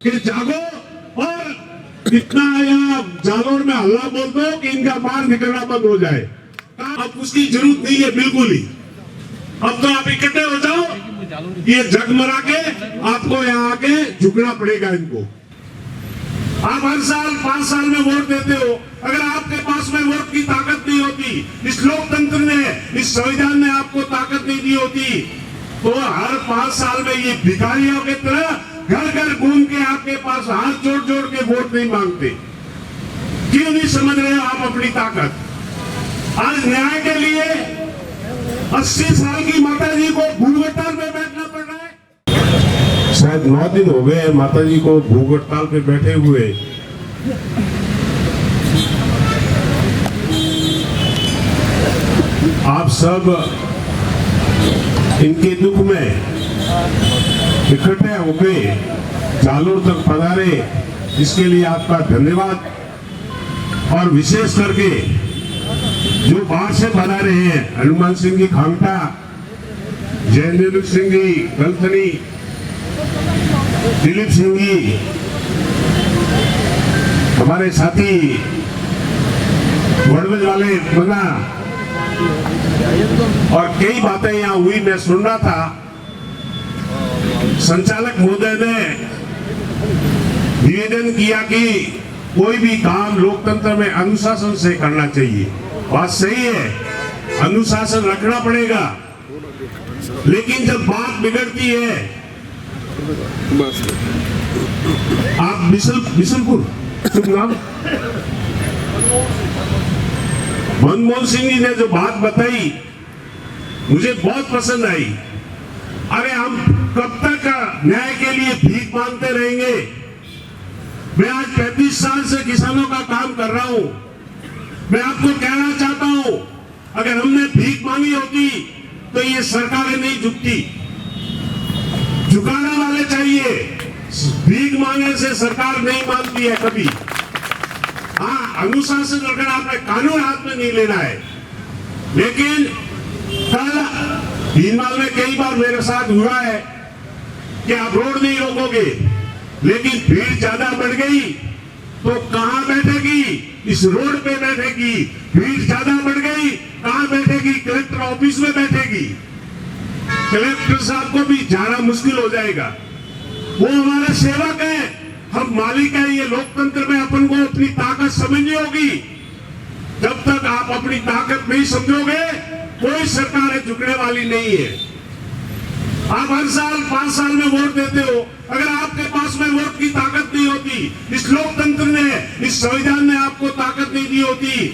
कि जागो और इतना या जालोर में हल्ला बोल दो कि इनका बाहर निकलना बंद हो जाए। अब उसकी जरूरत नहीं है बिल्कुल ही। अब तो आप इकट्ठे हो जाओ, ये जगमरा के आपको यहाँ आके झुकना पड़ेगा इनको। आप हर साल 5 साल में वोट देते हो, अगर आपके पास में वोट की ताकत नहीं होती, इस लोकतंत्र ने, इस संविधान ने आपको ताकत नहीं दी होती, तो हर 5 साल में ये भिखारियों की तरह घर घर घूम के आपके पास हाथ जोड़ जोड़ के वोट नहीं मांगते। क्यों नहीं समझ रहे हो आप अपनी ताकत? आज न्याय के लिए 80 साल की माता जी को भूख हड़ताल पे बैठना पड़ रहा है। शायद 9 दिन हो गए माता जी को भूख हड़ताल पे बैठे हुए। आप सब इनके दुख में इकट्ठे होके जालोर तक पधारे, इसके लिए आपका धन्यवाद। और विशेष करके जो बाहर से पधारे हैं, हनुमान सिंह जी खांगटा, जयनेन्द्र सिंह जी गलथनी, दिलीप सिंह जी, हमारे साथी वड़वज वाले बना, और कई बातें यहाँ हुई। मैं सुन रहा था, संचालक महोदय ने निवेदन किया कि कोई भी काम लोकतंत्र में अनुशासन से करना चाहिए। बात सही है, अनुशासन रखना पड़ेगा, लेकिन जब बात बिगड़ती है, आप बिशनपुर शुभ नाम, मनमोहन सिंह जी ने जो बात बताई मुझे बहुत पसंद आई। अरे हम कब तक न्याय के लिए भीख मांगते रहेंगे? मैं आज 35 साल से किसानों का काम कर रहा हूं। मैं आपको कहना चाहता हूं, अगर हमने भीख मांगी होती तो ये सरकारें नहीं झुकती। झुकाने वाले चाहिए, भीख मांगने से सरकार नहीं मानती है कभी। हाँ, अनुशासन रखना, आपने कानून हाथ में नहीं लेना है। लेकिन कल भीनमाल में कई बार मेरे साथ हुआ है कि आप रोड नहीं रोकोगे, लेकिन भीड़ ज्यादा बढ़ गई तो कहां बैठेगी? इस रोड पे बैठेगी। भीड़ ज्यादा बढ़ गई, कहां बैठेगी? कलेक्टर ऑफिस में बैठेगी। कलेक्टर साहब को भी जाना मुश्किल हो जाएगा। वो हमारे सेवक हैं, हम मालिक हैं। ये लोकतंत्र में अपन को अपनी ताकत समझनी होगी। जब तक आप अपनी ताकत नहीं समझोगे, कोई सरकार झुकने वाली नहीं है। आप हर साल 5 साल में वोट देते हो, अगर आपके पास में वोट की ताकत नहीं होती, इस लोकतंत्र ने, इस संविधान ने आपको ताकत नहीं दी होती,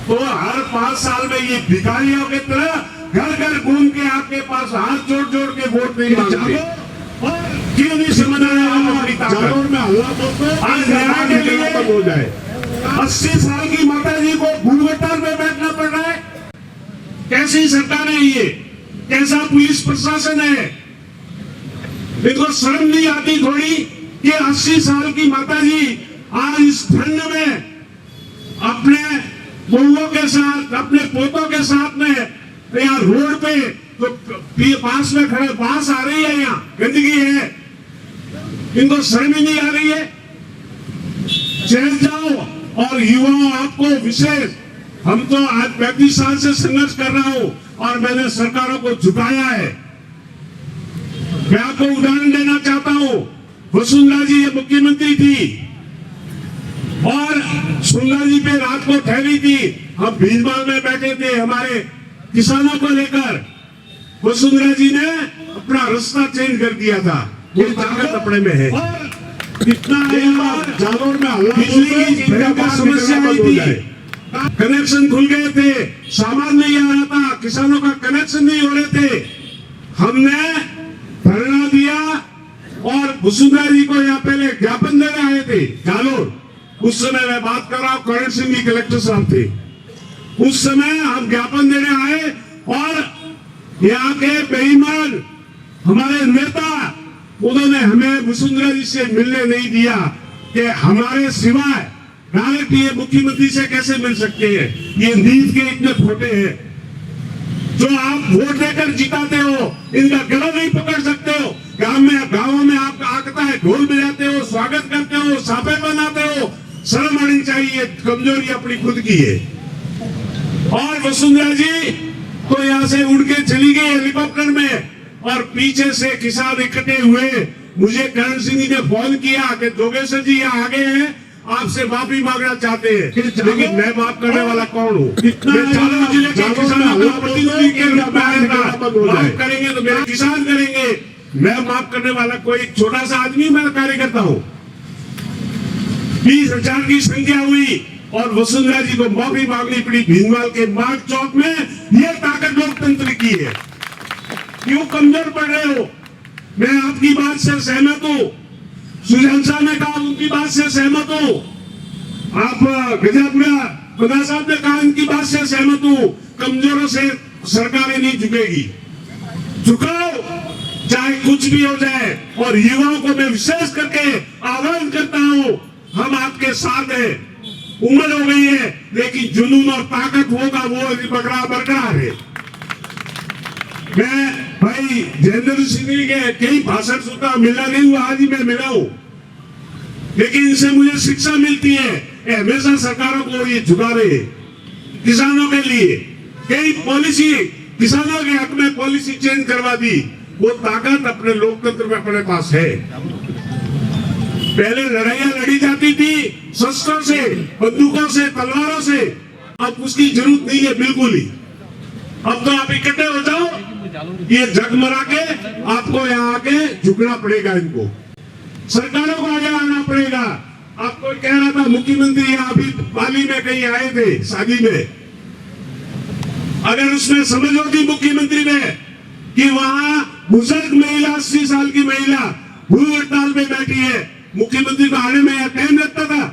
तो हर 5 साल में ये भिखारियों की तरह घर घर घूम के आपके पास हाथ जोड़ जोड़ के वोट नहीं मांगते। क्यों नहीं समझ रहे आप अपनी ताकत? में हल्ला बोल दो, आज न्याय के लिए बंद हो जाए। 80 साल की माता जी को भूख हड़ताल में बैठना पड़ रहा है। कैसी सरकार है ये? कैसा पुलिस प्रशासन है? इनको शर्म नहीं आती थोड़ी कि 80 साल की माता जी आज इस ठंड में अपने बहुओं के साथ, अपने पोतों के साथ में यहाँ रोड पे तो पास में खड़े, बांस आ रही है, यहाँ गंदगी है, इनको शर्म ही नहीं आ रही है? चेत जाओ। और युवाओं, आपको विशेष, हम तो आज 35 साल से संघर्ष कर रहा हूं और मैंने सरकारों को झुकाया है। मैं आपको उदाहरण देना चाहता हूं। वसुंधरा जी ये मुख्यमंत्री थी और सुंदरा जी पे रात को ठहरी थी। हम भीनमाल में बैठे थे हमारे किसानों को लेकर। वसुंधरा जी ने अपना रास्ता चेंज कर दिया था। ये ताकत अपने में है। इतना जालोर में बिजली की भयंकर समस्या आई थी, कनेक्शन खुल गए थे, सामान नहीं आ रहा था, किसानों का कनेक्शन नहीं हो रहे थे। हमने धरना दिया और वसुंधरा जी को यहाँ पहले ज्ञापन देने आए थे जालोर। उस समय मैं बात कर रहा हूँ, करण सिंह जी कलेक्टर साहब थे। उस समय हम ज्ञापन देने आए और यहाँ के बेईमान हमारे नेता, उन्होंने हमें वसुंधरा जी से मिलने नहीं दिया कि हमारे सिवाय डायरेक्ट ये मुख्यमंत्री से कैसे मिल सकते हैं? ये नींद के इतने खोटे हैं। जो आप वोट देकर जिताते हो, इनका गला नहीं पकड़ सकते हो। गांवों में आप आता है, ढोल बजाते हो, स्वागत करते हो, साफे बनाते हो, शर्म आनी चाहिए। कमजोरी अपनी खुद की है। और वसुंधरा जी तो यहाँ से उड़ के चली गई हेलीकॉप्टर में, और पीछे से किसान इकट्ठे हुए। मुझे करण सिंह जी ने फोन किया कि जोगेश्वर जी यहाँ आ गए हैं, आपसे माफी मांगना चाहते हैं। लेकिन मैं माफ करने वाला कौन हूँ? मैं जालौर जिले के किसानों का प्रतिनिधि के रूप में आया था। माफ करेंगे तो मेरे किसान करेंगे, मैं माफ करने वाला कोई छोटा सा आदमी, मैं कार्यकर्ता हूँ। 20,000 की संख्या हुई और वसुंधरा जी को माफी मांगनी पड़ी भीनमाल के मार्ग चौक में। यह ताकत लोकतंत्र की है। क्यों कमजोर पड़ रहे हो? मैं आपकी बात से सहमत हूँ। सुजन शाह ने कहा, उनकी बात से सहमत हूँ। आप गजापुरा प्रधान साहब ने कहा, इनकी बात से सहमत हूँ। कमजोरों से सरकारें नहीं झुकेगी। झुकाओ, चाहे कुछ भी हो जाए। और युवाओं को मैं विशेष करके आह्वान करता हूँ, हम आपके साथ हैं। उम्र हो गई है, लेकिन जुनून और ताकत होगा वो बरकरार है। मैं भाई जयेंद्र सिंह के कई भाषण सुनता, मिलना नहीं हुआ, आज ही मैं मिला हूं, लेकिन इनसे मुझे शिक्षा मिलती है। हमेशा सरकारों को ये झुका रहे, किसानों के लिए कई पॉलिसी, किसानों के हक में पॉलिसी चेंज करवा दी। वो ताकत अपने लोकतंत्र में अपने पास है। पहले लड़ाइयां लड़ी जाती थी शस्त्रों से, बंदूकों से, तलवारों से। अब उसकी जरूरत नहीं है बिल्कुल ही। अब तो आप इकट्ठे हो जाओ, ये जगमरा के आपको यहाँ आके झुकना पड़ेगा। इनको सरकारों को आगे आना पड़ेगा। आपको कह रहा था मुख्यमंत्री यहाँ अभी पाली में कहीं आए थे शादी में, अगर उसमें समझ होती मुख्यमंत्री में कि वहां बुजुर्ग महिला 80 साल की महिला भूख हड़ताल में बैठी है, मुख्यमंत्री को आने में यहाँ टाइम लगता था,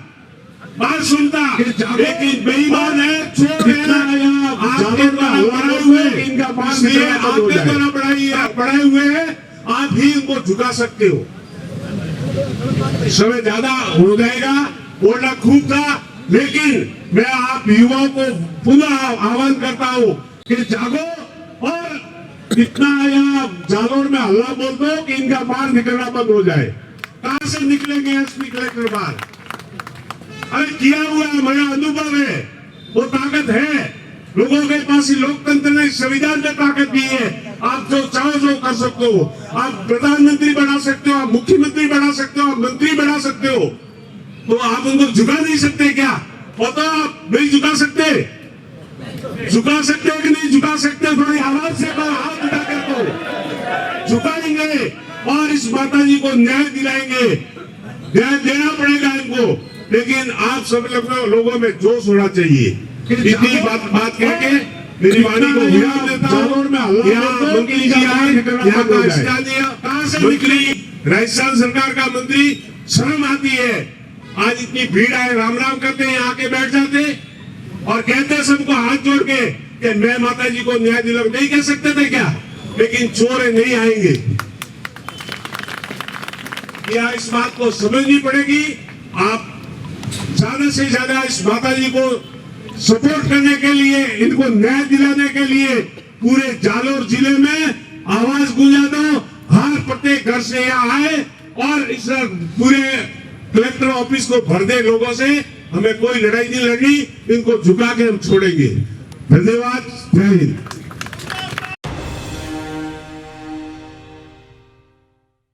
बात सुनता। लेकिन बेईमान है, छोड़ आपके द्वारा बढ़ाए हुए, इनका आपके द्वारा बढ़ाए हुए हैं, आप ही इनको झुका सकते हो। समय ज्यादा हो जाएगा, बोलना खूब था, लेकिन मैं आप युवाओं को पुनः आह्वान करता हूँ कि जागो और इतना यहाँ जालौर में हल्ला बोल दो कि इनका बाहर निकलना बंद हो जाए। कहां से निकलेंगे एसपी कलेक्टर बाहर? अरे किया हुआ है, मेरा अनुभव है, वो ताकत है लोगों के पास ही। लोकतंत्र ने संविधान में ताकत दी है। आप जो चाहो जो कर सकते हो। आप प्रधानमंत्री बना सकते हो, आप मुख्यमंत्री बना सकते हो, आप मंत्री बना सकते हो। तो आप उनको झुका नहीं सकते क्या? बताओ, आप नहीं झुका सकते? झुका सकते हो कि नहीं झुका सकते? थोड़ी आवाज से कहो, हाथ उठा कर कहो। झुकाएंगे और इस माता जी को न्याय दिलाएंगे। न्याय देना पड़ेगा इनको, लेकिन आप सब लोगों में जोश होना चाहिए। इतनी बात कह के मेरी वाणी को विराम देता हूँ। मंत्री जी आए, यहाँ का स्थानीय कहाँ से निकली राजस्थान सरकार का मंत्री, शर्म आती है। आज इतनी भीड़ आए, राम राम करते हैं, आके बैठ जाते और कहते सबको हाथ जोड़ के कि मैं माता जी को न्याय दिला। नहीं कह सकते थे क्या? लेकिन चोर नहीं आएंगे। या इस बात को समझनी पड़ेगी। आप ज्यादा से ज्यादा इस माता जी को सपोर्ट करने के लिए, इनको न्याय दिलाने के लिए पूरे जालौर जिले में आवाज गूंजा दो। हर प्रत्येक घर से यहाँ आए और इस पूरे कलेक्टर ऑफिस को भर दे लोगों से। हमें कोई लड़ाई नहीं लड़नी, इनको झुका के हम छोड़ेंगे। धन्यवाद, जय हिंद।